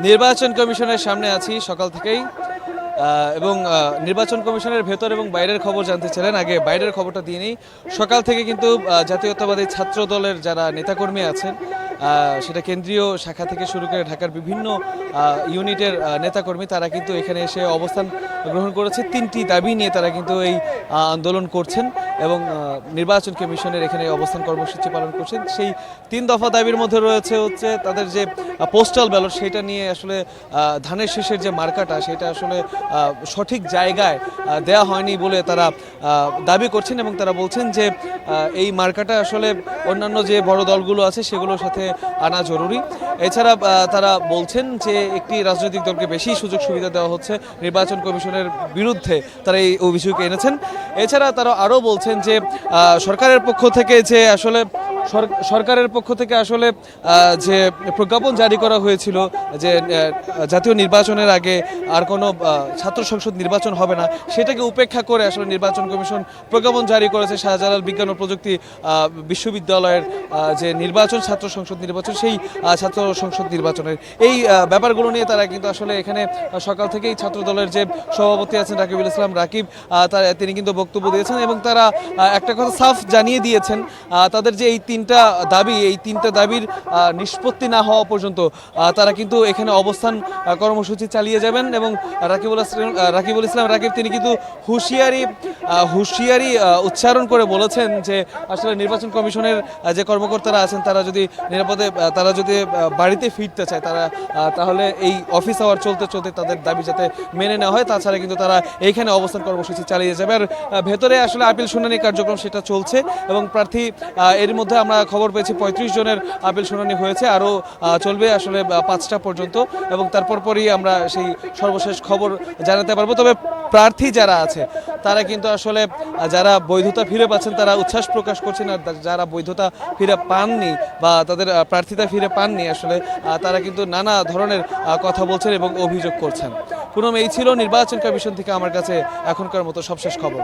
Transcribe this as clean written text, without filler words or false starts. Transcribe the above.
নির্বাচন কমিশনের সামনে আছি সকাল থেকেই এবং নির্বাচন কমিশনের ভেতর এবং বাইরের খবর জানতে চাইলেন। আগে বাইরের খবরটা দিয়ে নিই। সকাল থেকে কিন্তু জাতীয়তাবাদী ছাত্র দলের যারা নেতাকর্মী আছেন, সেটা কেন্দ্রীয় শাখা থেকে শুরু করে ঢাকার বিভিন্ন ইউনিটের নেতাকর্মী, তারা কিন্তু এখানে এসে অবস্থান গ্রহণ করেছে। 3টি দাবি নিয়ে তারা কিন্তু এই আন্দোলন করছেন এবং নির্বাচন কমিশনের এখানে অবস্থান কর্মসূচি পালন করছেন। সেই 3 দফা দাবির মধ্যে রয়েছে হচ্ছে তাদের যে পোস্টাল ব্যালট, সেটা নিয়ে আসলে ধানের শীষের যে মার্কাটা, সেটা আসলে সঠিক জায়গায় দেয়া হয়নি বলে তারা দাবি করছেন এবং তারা বলছেন যে এই মার্কাটা আসলে অন্যান্য যে বড় দলগুলো আছে সেগুলোর সাথে আনা জরুরি। এছাড়া তারা বলছেন যে একটি রাজনৈতিক দলকে বেশি সুযোগ সুবিধা দেওয়া হচ্ছে, নির্বাচন কমিশনের বিরুদ্ধে তারা এই অভিযোগ এনেছেন। এছাড়া তারা আরও বলছেন যে সরকারের পক্ষ থেকে যে প্রজ্ঞাপন জারি করা হয়েছিল যে জাতীয় নির্বাচনের আগে আর কোনো ছাত্র সংসদ নির্বাচন হবে না, সেটাকে উপেক্ষা করে আসলে নির্বাচন কমিশন প্রজ্ঞাপন জারি করেছে শাহজালাল বিজ্ঞান ও প্রযুক্তি বিশ্ববিদ্যালয়ের যে নির্বাচন, ছাত্র সংসদ নির্বাচন, সেই ছাত্র সংসদ নির্বাচনের এই ব্যাপারগুলো নিয়ে তারা কিন্তু আসলে এখানে সকাল থেকেই ছাত্র দলের যে সভাপতি আছেন রাকিবুল ইসলাম রাকিব, তিনি কিন্তু বক্তব্য দিয়েছেন এবং তারা একটা কথা সাফ জানিয়ে দিয়েছেন, তাদের যে এই 3টা দাবির নিষ্পত্তি না হওয়া পর্যন্ত তারা কিন্তু এখানে অবস্থান কর্মসূচি চালিয়ে যাবেন। এবং রাকিবুল ইসলাম রাকিব তিনি কিন্তু হুঁশিয়ারি উচ্চারণ করে বলেছেন যে আসলে নির্বাচন কমিশনের যে কর্মকর্তারা আছেন তারা যদি নিরাপদে বাড়িতে ফিরতে চায়, তাহলে এই অফিস আওয়ার চলতে চলতে তাদের দাবি যাতে মেনে নেওয়া হয়, তাছাড়া কিন্তু তারা এইখানে অবস্থান কর্মসূচি চালিয়ে যাবে। আর ভেতরে আসলে আপিল শুনানি কার্যক্রম সেটা চলছে এবং প্রার্থী এর মধ্যে আমরা খবর পেয়েছি 35 জনের আপিল শুনানি হয়েছে, আরও চলবে আসলে 5টা পর্যন্ত এবং তারপরই আমরা সেই সর্বশেষ খবর জানাতে পারবো। তবে প্রার্থী যারা আছে তারা কিন্তু আসলে যারা বৈধতা ফিরে পাচ্ছেন তারা উচ্ছ্বাস প্রকাশ করছেন, আর যারা বৈধতা ফিরে পাননি বা তাদের প্রার্থিতা ফিরে পাননি আসলে তারা কিন্তু নানা ধরনের কথা বলছেন এবং অভিযোগ করছেন। পুনম, এই ছিল নির্বাচন কমিশন থেকে আমার কাছে এখনকার মতো সবশেষ খবর।